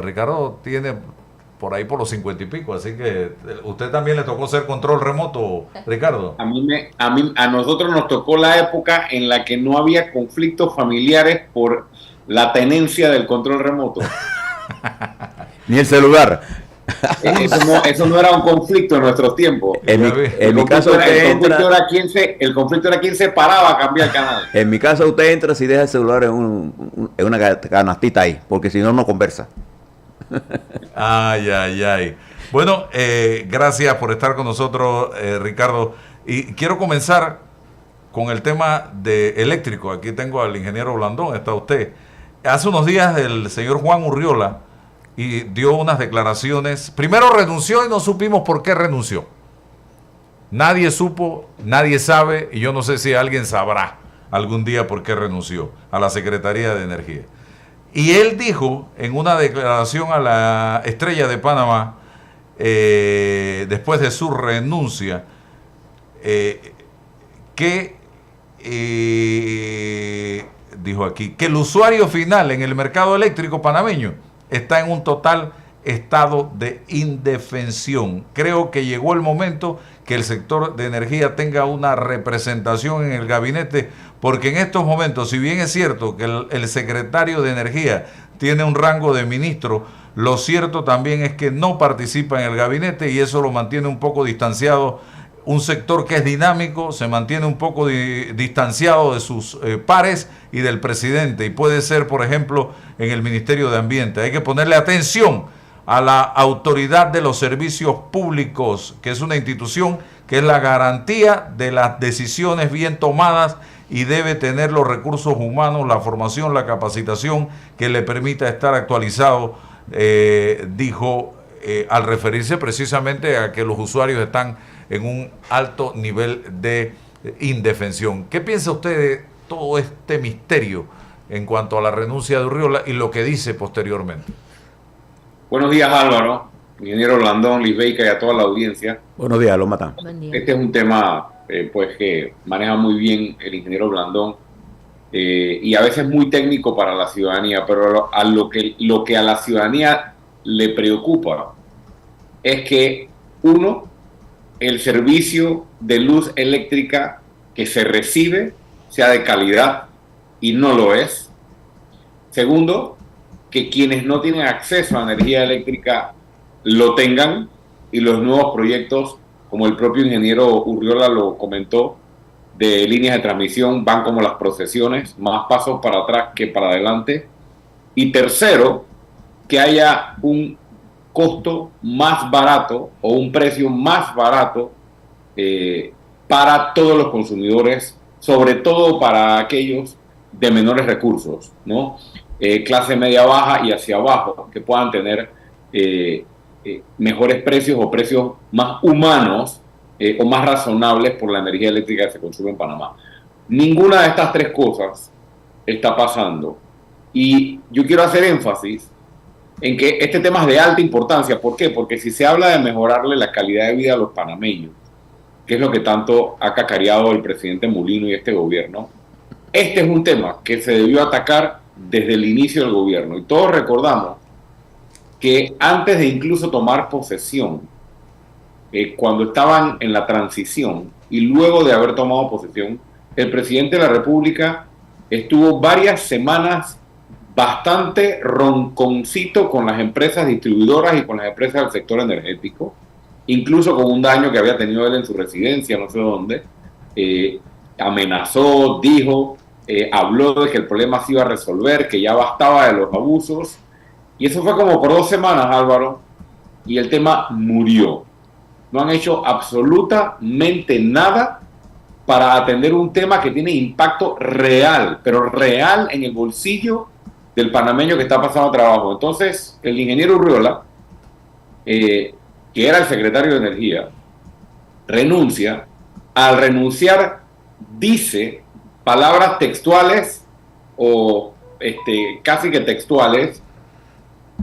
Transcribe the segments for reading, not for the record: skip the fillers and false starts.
Ricardo tiene por ahí por los 50 y pico, así que usted también le tocó ser control remoto, Ricardo. A nosotros nos tocó la época en la que no había conflictos familiares por la tenencia del control remoto. Ni el celular. Eso no era un conflicto en nuestros tiempos. En mi caso El conflicto era quién se paraba a cambiar el canal. En mi casa usted entra si deja el celular en una canastita ahí, porque si no, no conversa. Ay, ay, ay. Bueno, gracias por estar con nosotros, Ricardo. Y quiero comenzar con el tema de eléctrico. Aquí tengo al ingeniero Blandón, está usted. Hace unos días el señor Juan Urriola y dio unas declaraciones. Primero renunció y no supimos por qué renunció. Nadie supo, nadie sabe, y yo no sé si alguien sabrá algún día por qué renunció a la Secretaría de Energía. Y él dijo en una declaración a la Estrella de Panamá, después de su renuncia, que dijo aquí que el usuario final en el mercado eléctrico panameño está en un total estado de indefensión. Creo que llegó el momento que el sector de energía tenga una representación en el gabinete, porque en estos momentos, si bien es cierto que el secretario de energía tiene un rango de ministro, lo cierto también es que no participa en el gabinete y eso lo mantiene un poco distanciado. Un sector que es dinámico se mantiene un poco distanciado de sus pares y del presidente, y puede ser, por ejemplo, en el Ministerio de Ambiente. Hay que ponerle atención a la Autoridad de los Servicios Públicos, que es una institución que es la garantía de las decisiones bien tomadas y debe tener los recursos humanos, la formación, la capacitación que le permita estar actualizado, dijo, al referirse precisamente a que los usuarios están en un alto nivel de indefensión. ¿Qué piensa usted de todo este misterio en cuanto a la renuncia de Urriola y lo que dice posteriormente? Buenos días, Álvaro, ingeniero Blandón, Lisbeica y a toda la audiencia. Buenos días, lo matan. Este es un tema pues que maneja muy bien el ingeniero Blandón y a veces muy técnico para la ciudadanía, pero lo que a la ciudadanía le preocupa es que, uno, el servicio de luz eléctrica que se recibe sea de calidad y no lo es. Segundo, que quienes no tienen acceso a energía eléctrica lo tengan, y los nuevos proyectos, como el propio ingeniero Urriola lo comentó, de líneas de transmisión van como las procesiones, más pasos para atrás que para adelante. Y tercero, que haya un costo más barato o un precio más barato para todos los consumidores, sobre todo para aquellos de menores recursos, ¿no? Clase media baja y hacia abajo, que puedan tener mejores precios o precios más humanos o más razonables por la energía eléctrica que se consume en Panamá. Ninguna de estas tres cosas está pasando. Y yo quiero hacer énfasis en que este tema es de alta importancia. ¿Por qué? Porque si se habla de mejorarle la calidad de vida a los panameños, que es lo que tanto ha cacareado el presidente Mulino y este gobierno, este es un tema que se debió atacar desde el inicio del gobierno. Y todos recordamos que antes de incluso tomar posesión, cuando estaban en la transición y luego de haber tomado posesión, el presidente de la República estuvo varias semanas bastante ronconcito con las empresas distribuidoras y con las empresas del sector energético, incluso con un daño que había tenido él en su residencia, no sé dónde. Amenazó, dijo, habló de que el problema se iba a resolver, que ya bastaba de los abusos, y eso fue como por 2 semanas, Álvaro, y el tema murió. No han hecho absolutamente nada para atender un tema que tiene impacto real, pero real en el bolsillo del panameño que está pasando trabajo. Entonces, el ingeniero Urriola, que era el secretario de Energía, renuncia. Al renunciar, dice palabras textuales o casi que textuales: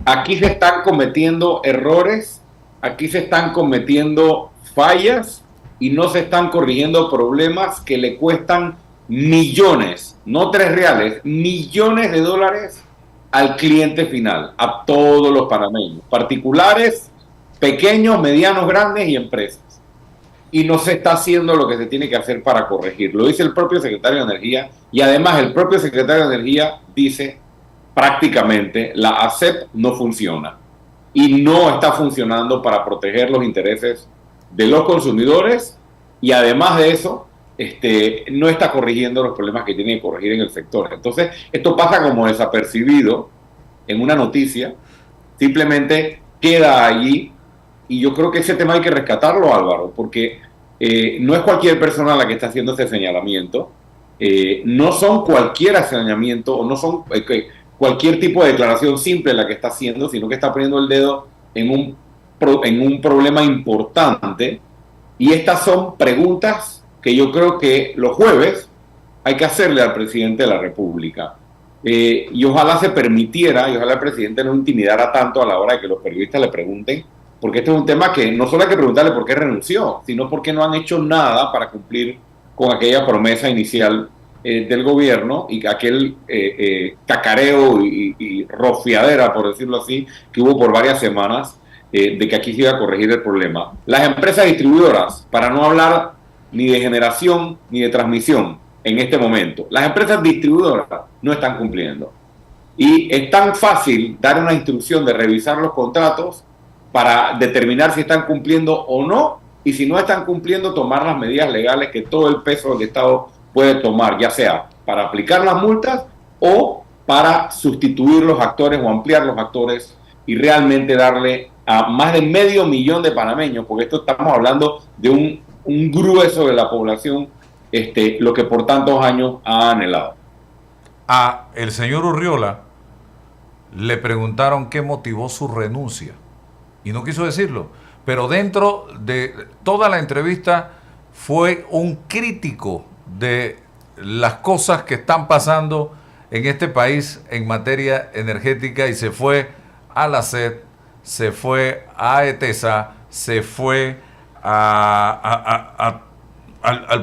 aquí se están cometiendo errores, aquí se están cometiendo fallas y no se están corrigiendo problemas que le cuestan millones, no 3 reales, millones de dólares al cliente final, a todos los panameños, particulares, pequeños, medianos, grandes y empresas. Y no se está haciendo lo que se tiene que hacer para corregir. Lo dice el propio secretario de Energía, y además el propio secretario de Energía dice prácticamente la ASEP no funciona y no está funcionando para proteger los intereses de los consumidores, y además de eso no está corrigiendo los problemas que tiene que corregir en el sector. Entonces esto pasa como desapercibido en una noticia, simplemente queda allí. Y yo creo que ese tema hay que rescatarlo, Álvaro, porque no es cualquier persona la que está haciendo ese señalamiento, no son cualquier señalamiento o no son cualquier tipo de declaración simple la que está haciendo, sino que está poniendo el dedo en un problema importante. Y estas son preguntas que yo creo que los jueves hay que hacerle al presidente de la República. Y ojalá se permitiera, y ojalá el presidente no intimidara tanto a la hora de que los periodistas le pregunten, porque este es un tema que no solo hay que preguntarle por qué renunció, sino porque no han hecho nada para cumplir con aquella promesa inicial del gobierno y aquel cacareo y rofiadera, por decirlo así, que hubo por varias semanas de que aquí se iba a corregir el problema. Las empresas distribuidoras, para no hablar ni de generación ni de transmisión en este momento, las empresas distribuidoras no están cumpliendo. Y es tan fácil dar una instrucción de revisar los contratos para determinar si están cumpliendo o no, y si no están cumpliendo, tomar las medidas legales que todo el peso del Estado puede tomar, ya sea para aplicar las multas o para sustituir los actores o ampliar los actores y realmente darle a más de 500,000 de panameños, porque esto estamos hablando de un grueso de la población, lo que por tantos años ha anhelado. A el señor Urriola le preguntaron qué motivó su renuncia y no quiso decirlo, pero dentro de toda la entrevista fue un crítico de las cosas que están pasando en este país en materia energética, y se fue a la SED, se fue a ETESA, se fue al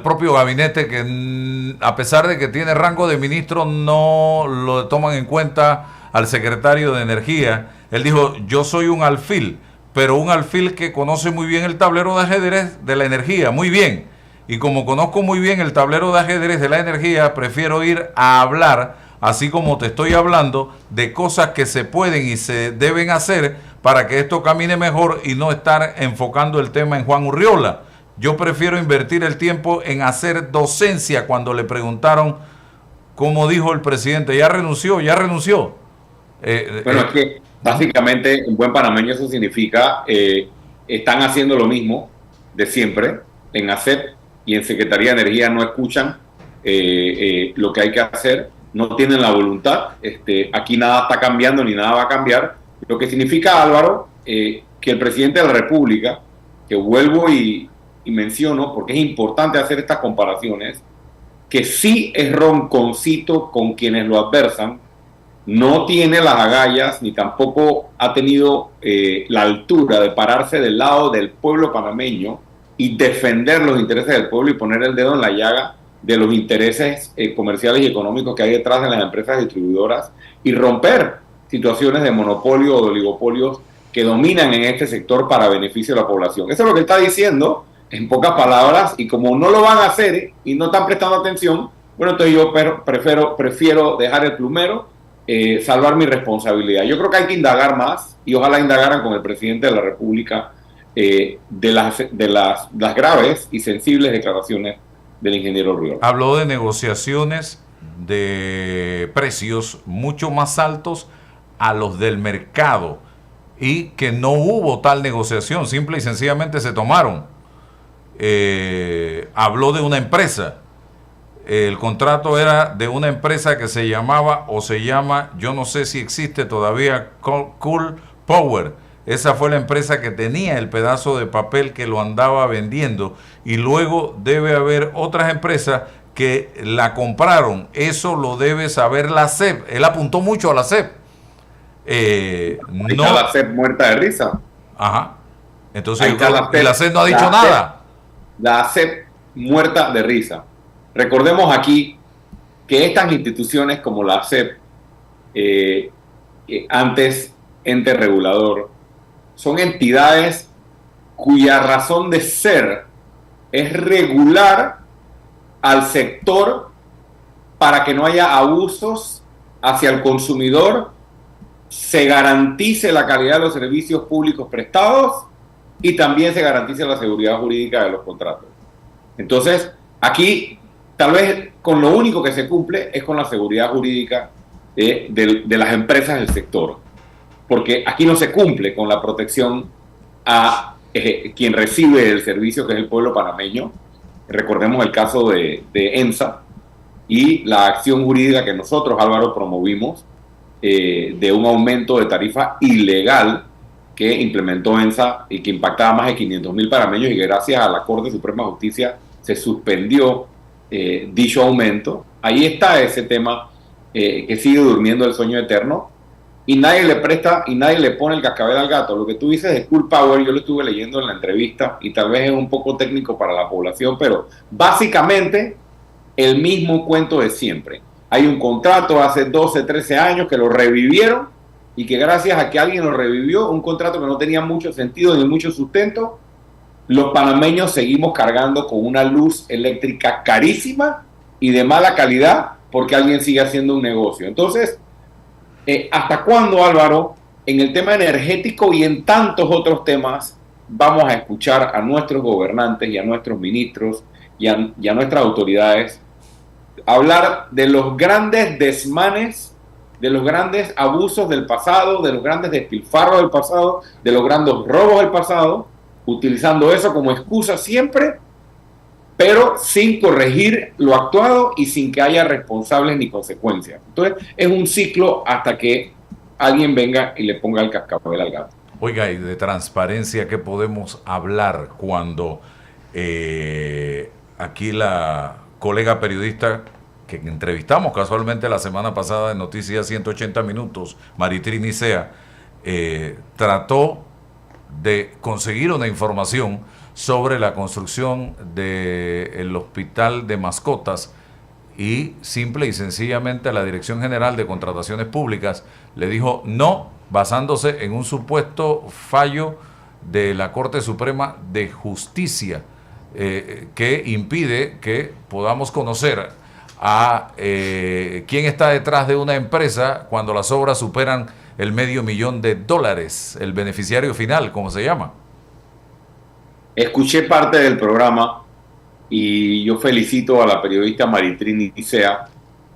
propio gabinete, que a pesar de que tiene rango de ministro no lo toman en cuenta al secretario de Energía. Él dijo: yo soy un alfil, pero un alfil que conoce muy bien el tablero de ajedrez de la energía, muy bien. Y como conozco muy bien el tablero de ajedrez de la energía, prefiero ir a hablar, así como te estoy hablando, de cosas que se pueden y se deben hacer para que esto camine mejor, y no estar enfocando el tema en Juan Urriola. Yo prefiero invertir el tiempo en hacer docencia. Cuando le preguntaron, como dijo el presidente, ya renunció. Bueno, es que básicamente en buen panameño eso significa están haciendo lo mismo de siempre. En ASEP y en Secretaría de Energía no escuchan lo que hay que hacer, no tienen la voluntad. Aquí nada está cambiando ni nada va a cambiar. Lo que significa, Álvaro, que el presidente de la República, que vuelvo y menciono porque es importante hacer estas comparaciones, que sí es ronconcito con quienes lo adversan, no tiene las agallas ni tampoco ha tenido la altura de pararse del lado del pueblo panameño y defender los intereses del pueblo y poner el dedo en la llaga de los intereses comerciales y económicos que hay detrás de las empresas distribuidoras y romper situaciones de monopolio o de oligopolios que dominan en este sector para beneficio de la población. Eso es lo que está diciendo en pocas palabras, y como no lo van a hacer y no están prestando atención, bueno, entonces yo prefiero dejar el plumero, salvar mi responsabilidad. Yo creo que hay que indagar más, y ojalá indagaran con el presidente de la República de las graves y sensibles declaraciones del ingeniero Urriola. Habló de negociaciones de precios mucho más altos a los del mercado, y que no hubo tal negociación, simple y sencillamente se tomaron. Habló de una empresa. El contrato era de una empresa que se llamaba o se llama, yo no sé si existe todavía, Cool Power. Esa fue la empresa que tenía el pedazo de papel que lo andaba vendiendo, y luego debe haber otras empresas que la compraron. Eso lo debe saber la SEP. Él apuntó mucho a la SEP. No, la SEP muerta de risa. Ajá. Entonces la SEP no ha dicho nada. La SEP muerta de risa. Recordemos aquí que estas instituciones como la SEP antes ente regulador, son entidades cuya razón de ser es regular al sector para que no haya abusos hacia el consumidor, se garantice la calidad de los servicios públicos prestados y también se garantice la seguridad jurídica de los contratos. Entonces, aquí tal vez con lo único que se cumple es con la seguridad jurídica de las empresas del sector, porque aquí no se cumple con la protección a quien recibe el servicio, que es el pueblo panameño. Recordemos el caso de ENSA y la acción jurídica que nosotros, Álvaro, promovimos de un aumento de tarifa ilegal que implementó ENSA y que impactaba a más de 500.000 panameños, y que gracias a la Corte Suprema de Justicia se suspendió dicho aumento. Ahí está ese tema que sigue durmiendo el sueño eterno y nadie le presta y nadie le pone el cascabel al gato. Lo que tú dices de Cool Power, yo lo estuve leyendo en la entrevista y tal vez es un poco técnico para la población, pero básicamente el mismo cuento de siempre. Hay un contrato hace 12, 13 años que lo revivieron y que gracias a que alguien lo revivió, un contrato que no tenía mucho sentido ni mucho sustento, los panameños seguimos cargando con una luz eléctrica carísima y de mala calidad porque alguien sigue haciendo un negocio. Entonces, ¿hasta cuándo, Álvaro, en el tema energético y en tantos otros temas, vamos a escuchar a nuestros gobernantes y a nuestros ministros y a nuestras autoridades hablar de los grandes desmanes, de los grandes abusos del pasado, de los grandes despilfarros del pasado, de los grandes robos del pasado, utilizando eso como excusa siempre, pero sin corregir lo actuado y sin que haya responsables ni consecuencias? Entonces, es un ciclo hasta que alguien venga y le ponga el cascabel al gato. Oiga, y de transparencia, ¿qué podemos hablar cuando aquí la colega periodista que entrevistamos casualmente la semana pasada en Noticias 180 Minutos, Maritrini Sea, trató de conseguir una información sobre la construcción del hospital de mascotas y simple y sencillamente la Dirección General de Contrataciones Públicas le dijo no, basándose en un supuesto fallo de la Corte Suprema de Justicia que impide que podamos conocer a quién está detrás de una empresa cuando las obras superan el $500,000, el beneficiario final, ¿cómo se llama? Escuché parte del programa y yo felicito a la periodista Maritrini Sea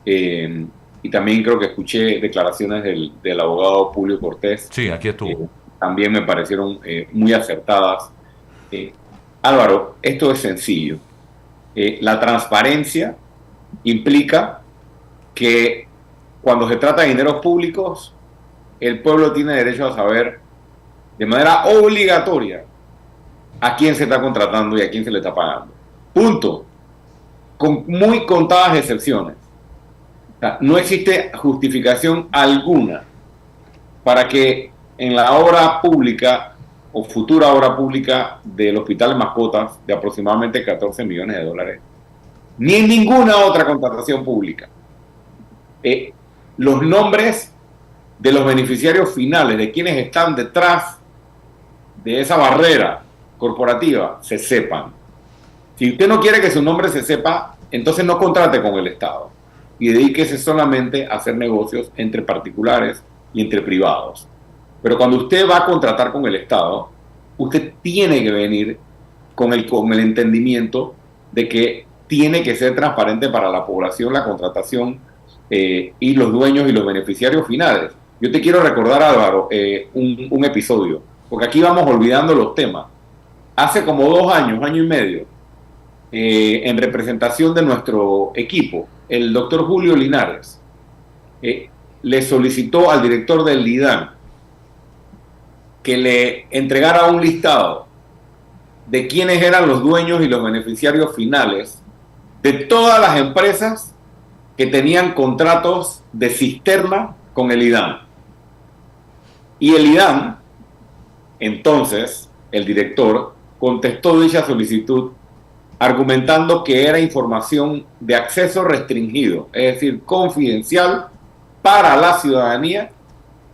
y también creo que escuché declaraciones del abogado Publio Cortés. Sí, aquí estuvo. También me parecieron muy acertadas. Álvaro, esto es sencillo. La transparencia implica que cuando se trata de dineros públicos, el pueblo tiene derecho a saber de manera obligatoria a quién se está contratando y a quién se le está pagando. Punto. Con muy contadas excepciones. O sea, no existe justificación alguna para que en la obra pública o futura obra pública del Hospital de Mascotas de aproximadamente $14 millones, ni en ninguna otra contratación pública, los nombres de los beneficiarios finales, de quienes están detrás de esa barrera corporativa, se sepan. Si usted no quiere que su nombre se sepa, entonces no contrate con el Estado y dedíquese solamente a hacer negocios entre particulares y entre privados. Pero cuando usted va a contratar con el Estado, usted tiene que venir con el entendimiento de que tiene que ser transparente para la población la contratación y los dueños y los beneficiarios finales. Yo te quiero recordar, Álvaro, un episodio, porque aquí vamos olvidando los temas. Hace como 2 años, año y medio, en representación de nuestro equipo, el doctor Julio Linares le solicitó al director del LIDAN que le entregara un listado de quiénes eran los dueños y los beneficiarios finales de todas las empresas que tenían contratos de cisterna con el IDAN. Y el IDAN, entonces, el director, contestó dicha solicitud argumentando que era información de acceso restringido, es decir, confidencial para la ciudadanía,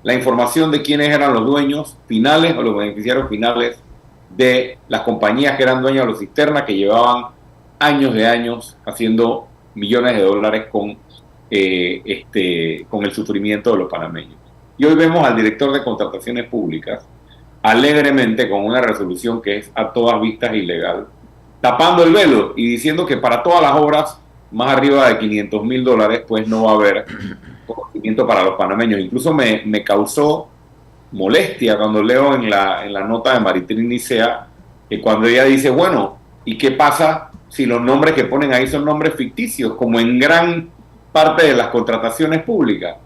la información de quiénes eran los dueños finales o los beneficiarios finales de las compañías que eran dueñas de los cisternas, que llevaban años de años haciendo millones de dólares con el sufrimiento de los panameños. Y hoy vemos al director de contrataciones públicas alegremente con una resolución que es a todas vistas ilegal, tapando el velo y diciendo que para todas las obras más arriba de $500,000 pues no va a haber conocimiento para los panameños. Incluso me causó molestia cuando leo en la nota de Maritrini Nicea que cuando ella dice, bueno, ¿y qué pasa si los nombres que ponen ahí son nombres ficticios, como en gran parte de las contrataciones públicas?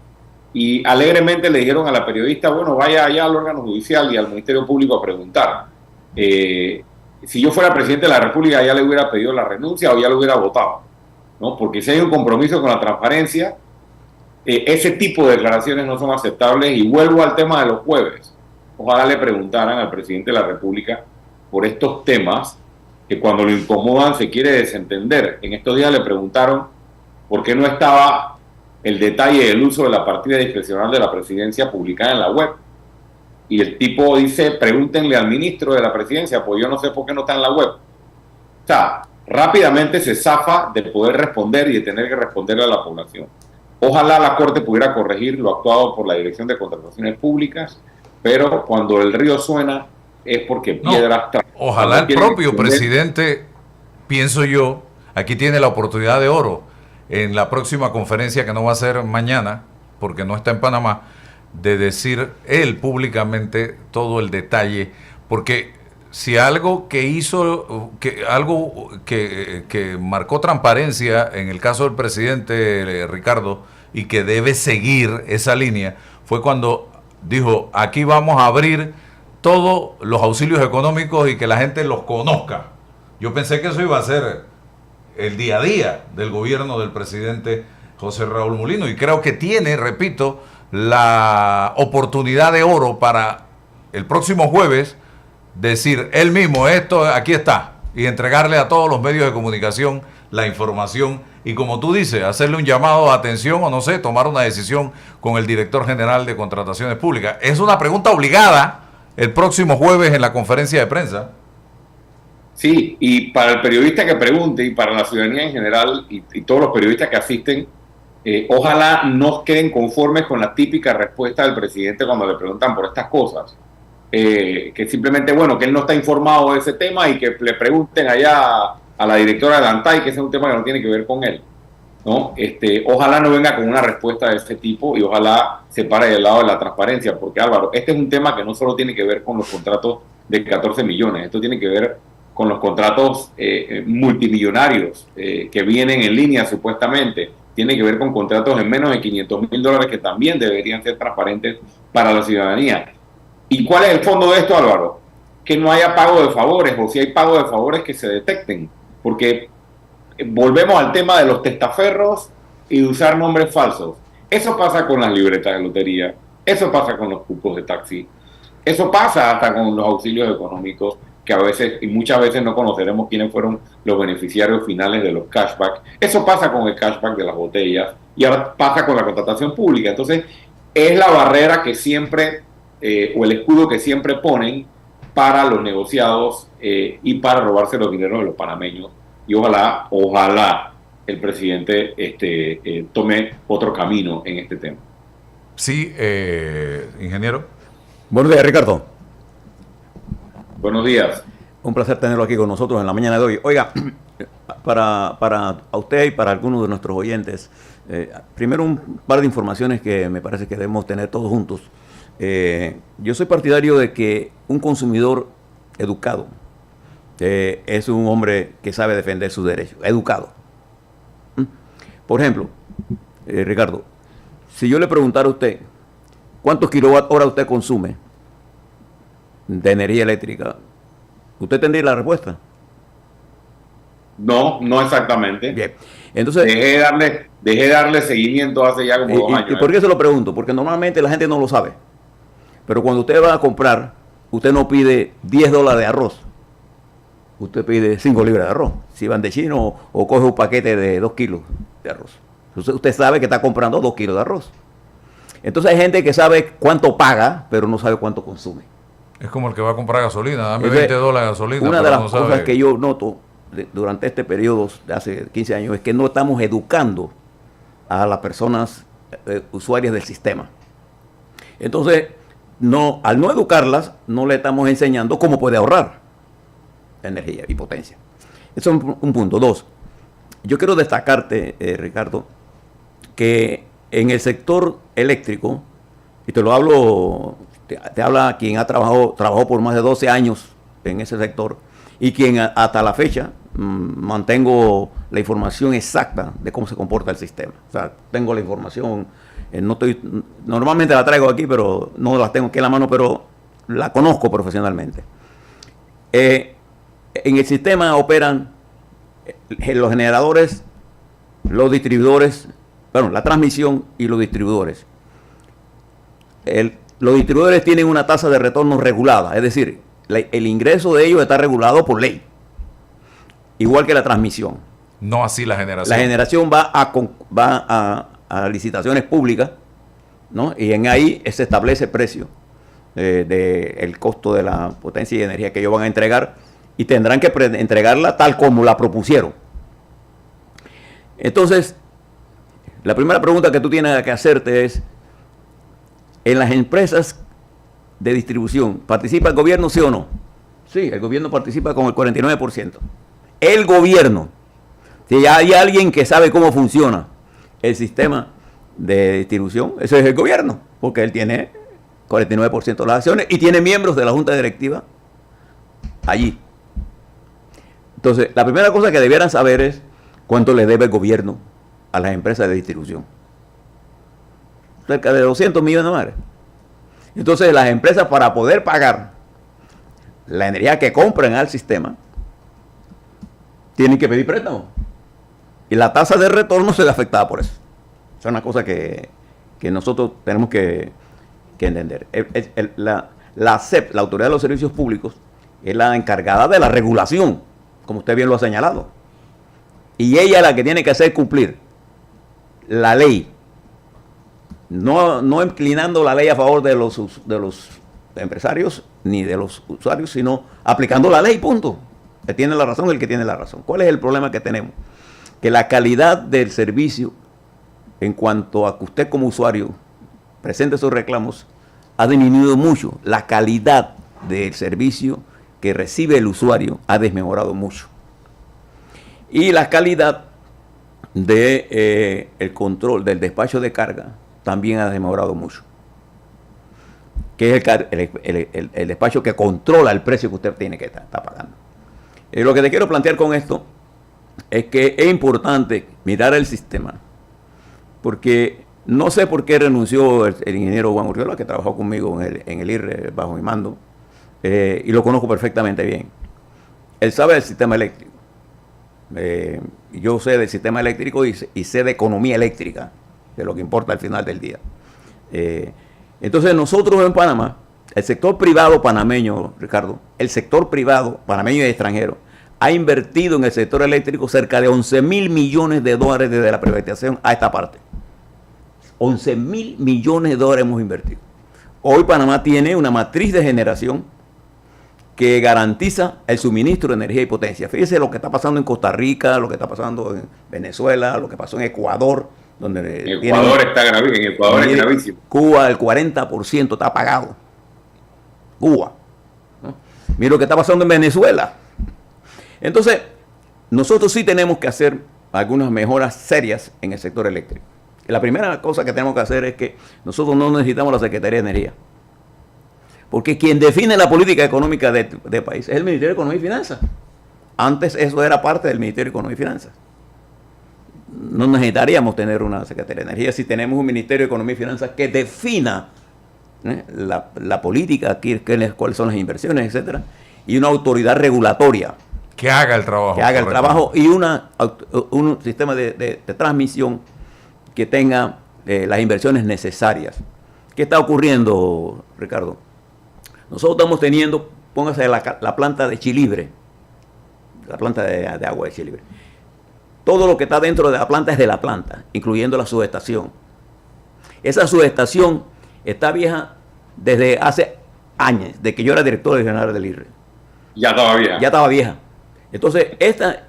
Y alegremente le dijeron a la periodista, bueno, vaya allá al órgano judicial y al Ministerio Público a preguntar. Si yo fuera presidente de la República ya le hubiera pedido la renuncia o ya lo hubiera votado, ¿no? Porque si hay un compromiso con la transparencia, ese tipo de declaraciones no son aceptables. Y vuelvo al tema de los jueves. Ojalá le preguntaran al presidente de la República por estos temas que cuando lo incomodan se quiere desentender. En estos días le preguntaron por qué no estaba el detalle del uso de la partida discrecional de la presidencia publicada en la web. Y el tipo dice, pregúntenle al ministro de la presidencia, pues yo no sé por qué no está en la web. O sea, rápidamente se zafa de poder responder y de tener que responderle a la población. Ojalá la Corte pudiera corregir lo actuado por la Dirección de Contrataciones Públicas, pero cuando el río suena es porque piedras traen. Ojalá el propio presidente, pienso yo, aquí tiene la oportunidad de oro en la próxima conferencia, que no va a ser mañana, porque no está en Panamá, de decir él públicamente todo el detalle, porque si algo que hizo, algo que marcó transparencia en el caso del presidente Ricardo, y que debe seguir esa línea, fue cuando dijo, aquí vamos a abrir todos los auxilios económicos y que la gente los conozca. Yo pensé que eso iba a ser el día a día del gobierno del presidente José Raúl Mulino, y creo que tiene, repito, la oportunidad de oro para el próximo jueves decir él mismo, esto aquí está, y entregarle a todos los medios de comunicación la información, y como tú dices, hacerle un llamado de atención o no sé, tomar una decisión con el director general de Contrataciones Públicas. Es una pregunta obligada el próximo jueves en la conferencia de prensa. Sí, y para el periodista que pregunte y para la ciudadanía en general y todos los periodistas que asisten, ojalá no queden conformes con la típica respuesta del presidente cuando le preguntan por estas cosas. Que simplemente, bueno, que él no está informado de ese tema y que le pregunten allá a la directora de la ANTAI, que ese es un tema que no tiene que ver con él, ¿no? Ojalá no venga con una respuesta de ese tipo y ojalá se pare del lado de la transparencia, porque Álvaro, este es un tema que no solo tiene que ver con los contratos de 14 millones, esto tiene que ver con los contratos multimillonarios que vienen en línea supuestamente, tiene que ver con contratos en menos de $500,000 que también deberían ser transparentes para la ciudadanía. ¿Y cuál es el fondo de esto, Álvaro? Que no haya pago de favores, o si hay pago de favores que se detecten, porque volvemos al tema de los testaferros y de usar nombres falsos. Eso pasa con las libretas de lotería, eso pasa con los cupos de taxi, eso pasa hasta con los auxilios económicos, que a veces y muchas veces no conoceremos quiénes fueron los beneficiarios finales de los cashback. Eso pasa con el cashback de las botellas y ahora pasa con la contratación pública. Entonces, es la barrera que siempre, o el escudo que siempre ponen para los negociados y para robarse los dineros de los panameños. Y ojalá el presidente tome otro camino en este tema. Sí, ingeniero. Buenos días, Ricardo. Buenos días. Un placer tenerlo aquí con nosotros en la mañana de hoy. Oiga, para usted y para algunos de nuestros oyentes, primero un par de informaciones que me parece que debemos tener todos juntos. Yo soy partidario de que un consumidor educado es un hombre que sabe defender sus derechos, educado. Por ejemplo, Ricardo, si yo le preguntara a usted cuántos kilowatt-hora usted consume de energía eléctrica, ¿usted tendría la respuesta? No, no exactamente. Bien. Entonces, dejé de darle seguimiento hace ya como 2 años. ¿Y por qué se lo pregunto? Porque normalmente la gente no lo sabe. Pero cuando usted va a comprar, usted no pide $10 de arroz. Usted pide 5 libras de arroz. Si van de chino o coge un paquete de 2 kilos de arroz. Entonces usted sabe que está comprando 2 kilos de arroz. Entonces hay gente que sabe cuánto paga, pero no sabe cuánto consume. Es como el que va a comprar gasolina, dame Entonces, $20 de gasolina. Una de las no cosas sabe. que yo noto durante este periodo de hace 15 años es que no estamos educando a las personas usuarias del sistema. Entonces, al no educarlas, no le estamos enseñando cómo puede ahorrar energía y potencia. Eso es un punto. Dos, yo quiero destacarte, Ricardo, que en el sector eléctrico, y te lo hablo, te habla quien trabajó por más de 12 años en ese sector, y quien hasta la fecha mantengo la información exacta de cómo se comporta el sistema. O sea, tengo la información, normalmente la traigo aquí, pero no la tengo aquí en la mano, pero la conozco profesionalmente. En el sistema operan los generadores, los distribuidores, la transmisión y los distribuidores. Los distribuidores tienen una tasa de retorno regulada, es decir, el ingreso de ellos está regulado por ley, igual que la transmisión. No así la generación. La generación va a licitaciones públicas, ¿no? Y en ahí se establece el precio del costo de la potencia y energía que ellos van a entregar, y tendrán que entregarla tal como la propusieron. Entonces, la primera pregunta que tú tienes que hacerte es, ¿en las empresas de distribución participa el gobierno, sí o no? Sí, el gobierno participa con el 49%. El gobierno. Si hay alguien que sabe cómo funciona el sistema de distribución, ese es el gobierno, porque él tiene 49% de las acciones y tiene miembros de la junta directiva allí. Entonces, la primera cosa que debieran saber es cuánto le debe el gobierno a las empresas de distribución. Cerca de 200 millones de dólares. Entonces, las empresas, para poder pagar la energía que compran al sistema, tienen que pedir préstamo. Y la tasa de retorno se ve afectada por eso. Es una cosa que nosotros tenemos que entender. La SEP, la Autoridad de los Servicios Públicos, es la encargada de la regulación, como usted bien lo ha señalado. Y ella es la que tiene que hacer cumplir la ley. No inclinando la ley a favor de los empresarios ni de los usuarios, sino aplicando la ley, punto. Que tiene la razón el que tiene la razón. ¿Cuál es el problema que tenemos? Que la calidad del servicio, en cuanto a que usted como usuario presente sus reclamos, ha disminuido mucho. La calidad del servicio que recibe el usuario ha desmejorado mucho. Y la calidad el control del despacho de carga también ha desmejorado mucho. Que es el despacho que controla el precio que usted tiene que estar pagando. Lo que te quiero plantear con esto es que es importante mirar el sistema, porque no sé por qué renunció el ingeniero Juan Urriola, que trabajó conmigo en el IRRE bajo mi mando, y lo conozco perfectamente bien. Él sabe del sistema eléctrico. Yo sé del sistema eléctrico y sé de economía eléctrica, de lo que importa al final del día. Entonces nosotros en Panamá, el sector privado panameño, Ricardo, el sector privado panameño y extranjero, ha invertido en el sector eléctrico cerca de 11,000 millones de dólares desde la privatización a esta parte. 11,000 millones de dólares hemos invertido. Hoy Panamá tiene una matriz de generación que garantiza el suministro de energía y potencia. Fíjese lo que está pasando en Costa Rica, lo que está pasando en Venezuela, lo que pasó en Ecuador. Donde Ecuador está gravísimo. Cuba, el 40% está apagado. Cuba, ¿no? Mira lo que está pasando en Venezuela. Entonces, nosotros sí tenemos que hacer algunas mejoras serias en el sector eléctrico. Y la primera cosa que tenemos que hacer es que nosotros no necesitamos la Secretaría de Energía. Porque quien define la política económica del país es el Ministerio de Economía y Finanzas. Antes eso era parte del Ministerio de Economía y Finanzas. No necesitaríamos tener una Secretaría de Energía si tenemos un Ministerio de Economía y Finanzas que defina la política, cuáles son las inversiones, etcétera, y una autoridad regulatoria que haga el trabajo. Que haga el trabajo y un sistema de transmisión que tenga las inversiones necesarias. ¿Qué está ocurriendo, Ricardo? Nosotros estamos teniendo, póngase la planta de Chilibre, la planta de agua de Chilibre. Todo lo que está dentro de la planta es de la planta, incluyendo la subestación. Esa subestación está vieja desde hace años, de que yo era director general del IRRE. Ya todavía. Ya estaba vieja. Entonces, esta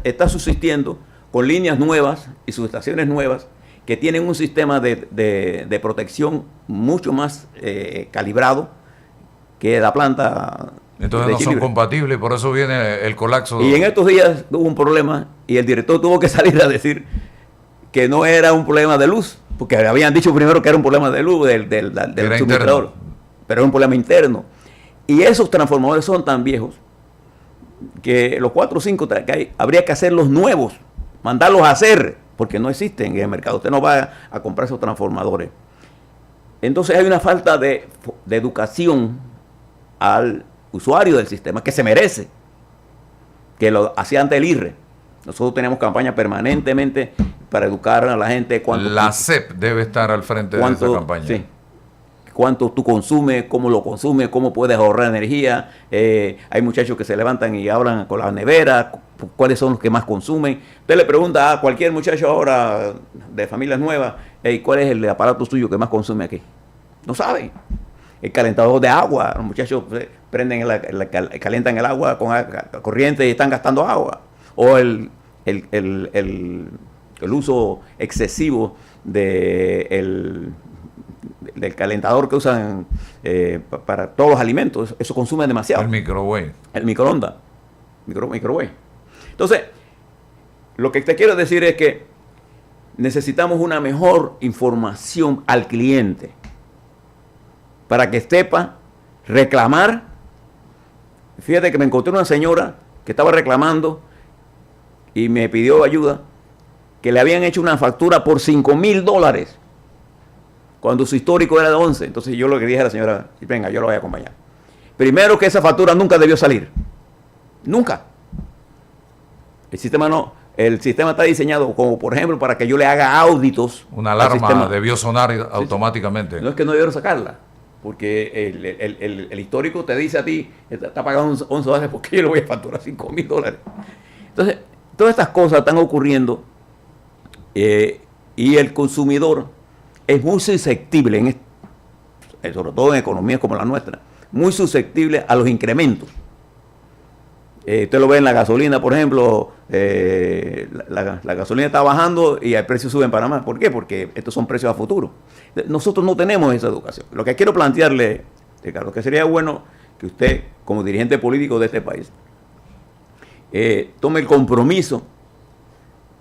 está subsistiendo con líneas nuevas y subestaciones nuevas que tienen un sistema de protección mucho más calibrado que la planta. Entonces no son compatibles y por eso viene el colapso. Y en estos días hubo un problema y el director tuvo que salir a decir que no era un problema de luz, porque habían dicho primero que era un problema de luz del suministrador, pero era un problema interno. Y esos transformadores son tan viejos que los 4 o 5 que hay, habría que hacerlos nuevos, mandarlos a hacer, porque no existen en el mercado. Usted no va a comprar esos transformadores. Entonces hay una falta de educación al usuario del sistema que se merece, que lo hacía antes el IRRE. Nosotros tenemos campaña permanentemente para educar a la gente. La CEP debe estar al frente de esa campaña. Sí. Cuánto tú consumes, cómo lo consumes, cómo puedes ahorrar energía. Hay muchachos que se levantan y hablan con la nevera, cuáles son los que más consumen. Usted le pregunta a cualquier muchacho ahora de familias nuevas, ¿cuál es el aparato suyo que más consume aquí? No saben. El calentador de agua, los muchachos prenden calientan el agua con corriente y están gastando agua. O el uso excesivo del calentador que usan para todos los alimentos. Eso consume demasiado. El microwave. El microondas. Microwave. Entonces, lo que te quiero decir es que necesitamos una mejor información al cliente para que sepa reclamar. Fíjate que me encontré una señora que estaba reclamando y me pidió ayuda, que le habían hecho una factura por $5,000 cuando su histórico era de 11. Entonces yo lo que dije a la señora, venga, yo lo voy a acompañar. Primero, que esa factura nunca debió salir. Nunca. El sistema está diseñado como, por ejemplo, para que yo le haga auditos. Una alarma debió sonar automáticamente. No es que no debieron sacarla, porque el histórico te dice a ti, está pagando $11 porque yo le voy a facturar $5,000. Entonces, todas estas cosas están ocurriendo y el consumidor es muy susceptible, sobre todo en economías como la nuestra, muy susceptible a los incrementos. Usted lo ve en la gasolina, por ejemplo, la gasolina está bajando y el precio sube en Panamá. ¿Por qué? Porque estos son precios a futuro. Nosotros no tenemos esa educación. Lo que quiero plantearle, Ricardo, que sería bueno que usted, como dirigente político de este país, tome el compromiso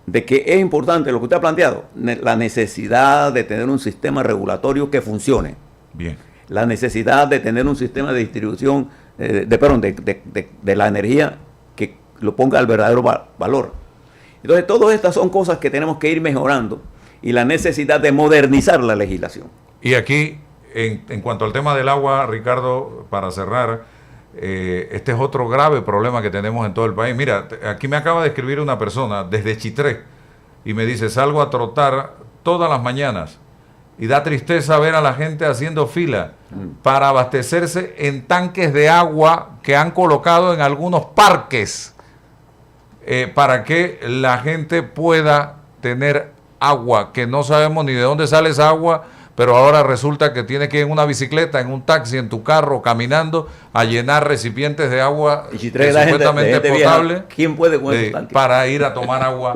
de que es importante lo que usted ha planteado, la necesidad de tener un sistema regulatorio que funcione. Bien. La necesidad de tener un sistema de distribución de la energía que lo ponga al verdadero valor. Entonces, todas estas son cosas que tenemos que ir mejorando y la necesidad de modernizar la legislación. Y aquí, en cuanto al tema del agua, Ricardo, para cerrar, este es otro grave problema que tenemos en todo el país. Mira, aquí me acaba de escribir una persona desde Chitré y me dice, salgo a trotar todas las mañanas y da tristeza ver a la gente haciendo fila para abastecerse en tanques de agua que han colocado en algunos parques para que la gente pueda tener agua, que no sabemos ni de dónde sale esa agua, pero ahora resulta que tiene que ir en una bicicleta, en un taxi, en tu carro, caminando, a llenar recipientes de agua supuestamente potable. ¿Quién puede con esos tanques? Para ir a tomar agua.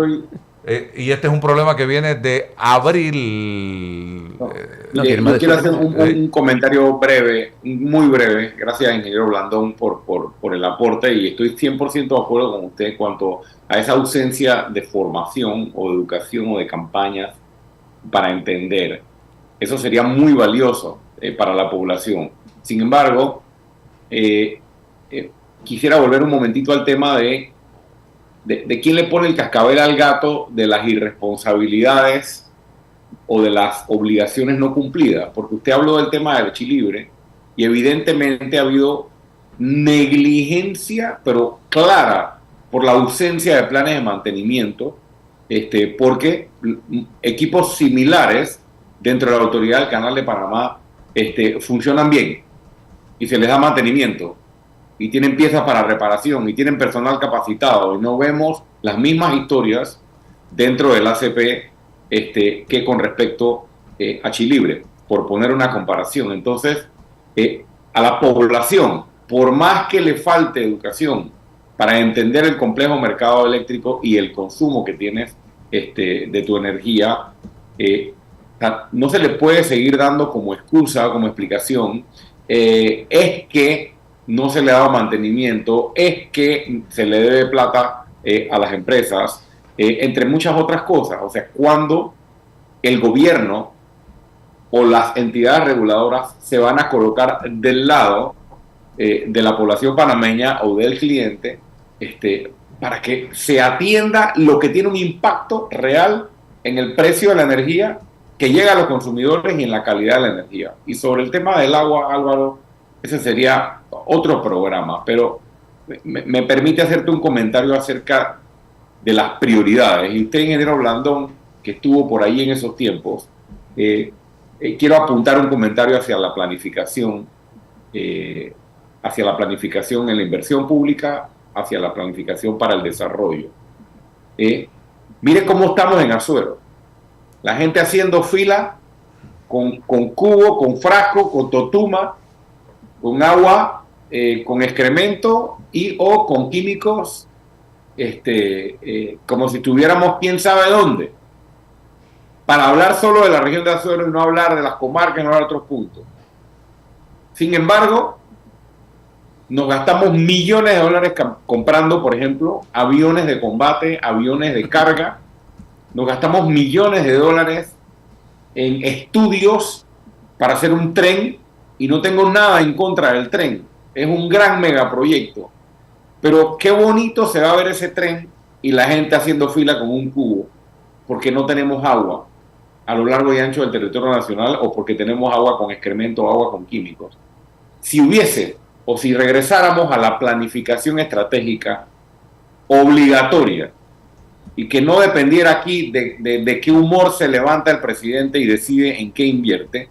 Y este es un problema que viene de abril. Yo quiero hacer un comentario breve, muy breve. Gracias, ingeniero Blandón, por el aporte, y estoy 100% de acuerdo con usted en cuanto a esa ausencia de formación o de educación o de campañas para entender. Eso sería muy valioso para la población. Sin embargo, quisiera volver un momentito al tema de quién le pone el cascabel al gato de las irresponsabilidades o de las obligaciones no cumplidas. Porque usted habló del tema del Chilibre y evidentemente ha habido negligencia, pero clara, por la ausencia de planes de mantenimiento, porque equipos similares dentro de la autoridad del Canal de Panamá funcionan bien y se les da mantenimiento y tienen piezas para reparación y tienen personal capacitado, y no vemos las mismas historias dentro del ACP que con respecto a Chilibre, por poner una comparación. Entonces, a la población, por más que le falte educación para entender el complejo mercado eléctrico y el consumo que tienes de tu energía, no se le puede seguir dando como excusa, como explicación, es que no se le ha dado mantenimiento, es que se le debe plata a las empresas, entre muchas otras cosas. O sea, cuando el gobierno o las entidades reguladoras se van a colocar del lado de la población panameña o del cliente, para que se atienda lo que tiene un impacto real en el precio de la energía que llega a los consumidores y en la calidad de la energía. Y sobre el tema del agua, Álvaro, ese sería otro programa, pero me permite hacerte un comentario acerca de las prioridades. Y usted, ingeniero Blandón, que estuvo por ahí en esos tiempos, quiero apuntar un comentario hacia la planificación en la inversión pública, hacia la planificación para el desarrollo. Mire cómo estamos en Azuero. La gente haciendo fila con cubo, con frasco, con totuma, con agua, con excremento y o con químicos, como si estuviéramos quién sabe dónde, para hablar solo de la región de Azuero y no hablar de las comarcas, no hablar de otros puntos. Sin embargo, nos gastamos millones de dólares comprando, por ejemplo, aviones de combate, aviones de carga. Nos gastamos millones de dólares en estudios para hacer un tren, y no tengo nada en contra del tren. Es un gran megaproyecto. Pero qué bonito se va a ver ese tren y la gente haciendo fila con un cubo, porque no tenemos agua a lo largo y ancho del territorio nacional, o porque tenemos agua con excremento o agua con químicos. Si hubiese, o si regresáramos a la planificación estratégica obligatoria, y que no dependiera aquí de qué humor se levanta el presidente y decide en qué invierte,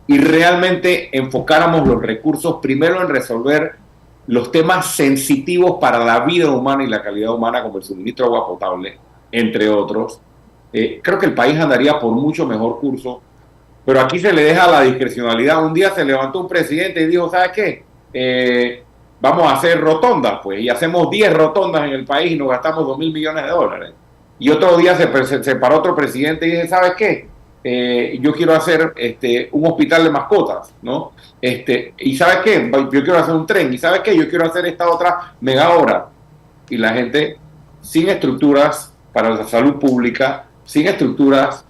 y realmente enfocáramos los recursos primero en resolver los temas sensitivos para la vida humana y la calidad humana, como el suministro de agua potable, entre otros, creo que el país andaría por mucho mejor curso. Pero aquí se le deja la discrecionalidad. Un día se levantó un presidente y dijo, ¿sabes qué? Vamos a hacer rotondas, pues, y hacemos 10 rotondas en el país y nos gastamos 2.000 millones de dólares. Y otro día se paró otro presidente y dice, ¿sabes qué? Yo quiero hacer un hospital de mascotas, ¿no? Y ¿sabes qué? Yo quiero hacer un tren. ¿Y sabes qué? Yo quiero hacer esta otra mega obra. Y la gente sin estructuras para la salud pública, sin estructuras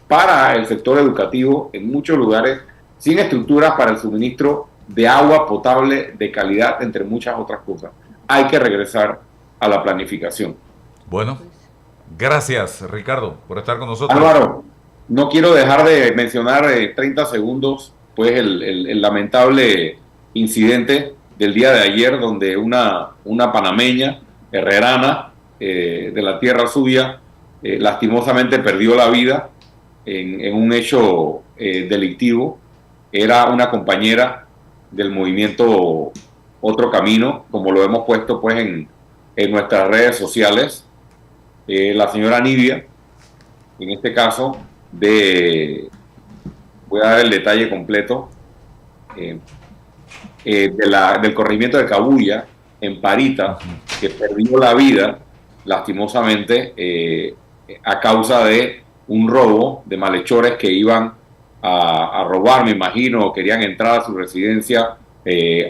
para el sector educativo en muchos lugares, sin estructuras para el suministro de agua potable de calidad, entre muchas otras cosas. Hay que regresar a la planificación. Bueno, gracias, Ricardo, por estar con nosotros. Álvaro, no quiero dejar de mencionar 30 segundos, pues el lamentable incidente del día de ayer, donde una panameña, herrerana, de la tierra suya, lastimosamente perdió la vida en un hecho delictivo. Era una compañera del movimiento Otro Camino, como lo hemos puesto pues en nuestras redes sociales. La señora Nibia, en este caso, voy a dar el detalle completo, del corregimiento de Cabuya, en Parita, que perdió la vida, lastimosamente, a causa de un robo de malhechores que iban a robar, me imagino, querían entrar a su residencia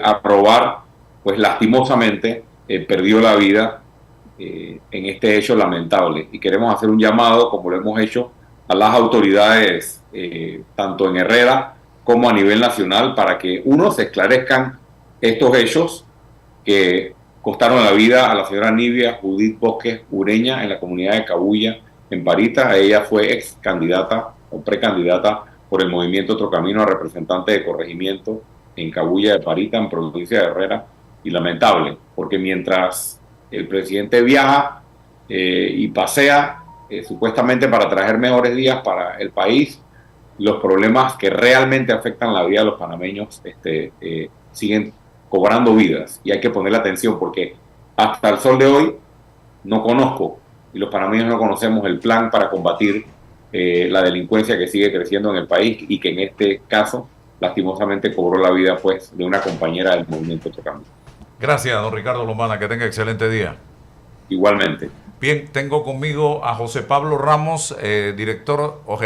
a robar. Pues lastimosamente perdió la vida en este hecho lamentable. Y queremos hacer un llamado, como lo hemos hecho, a las autoridades, tanto en Herrera como a nivel nacional, para que, uno, se esclarezcan estos hechos que costaron la vida a la señora Nibia Judith Bosques Ureña en la comunidad de Cabuya, en Parita. Ella fue ex candidata o precandidata por el movimiento Otro Camino a representante de corregimiento en Cabuya de Parita, en provincia de Herrera. Y lamentable, porque mientras el presidente viaja y pasea supuestamente para traer mejores días para el país, los problemas que realmente afectan la vida de los panameños siguen cobrando vidas, y hay que ponerle atención, porque hasta el sol de hoy no conozco, y los panameños no conocemos, el plan para combatir la delincuencia que sigue creciendo en el país y que en este caso lastimosamente cobró la vida pues de una compañera del movimiento Tocando. Gracias, don Ricardo Lombana, que tenga excelente día. Igualmente. Bien, tengo conmigo a José Pablo Ramos, director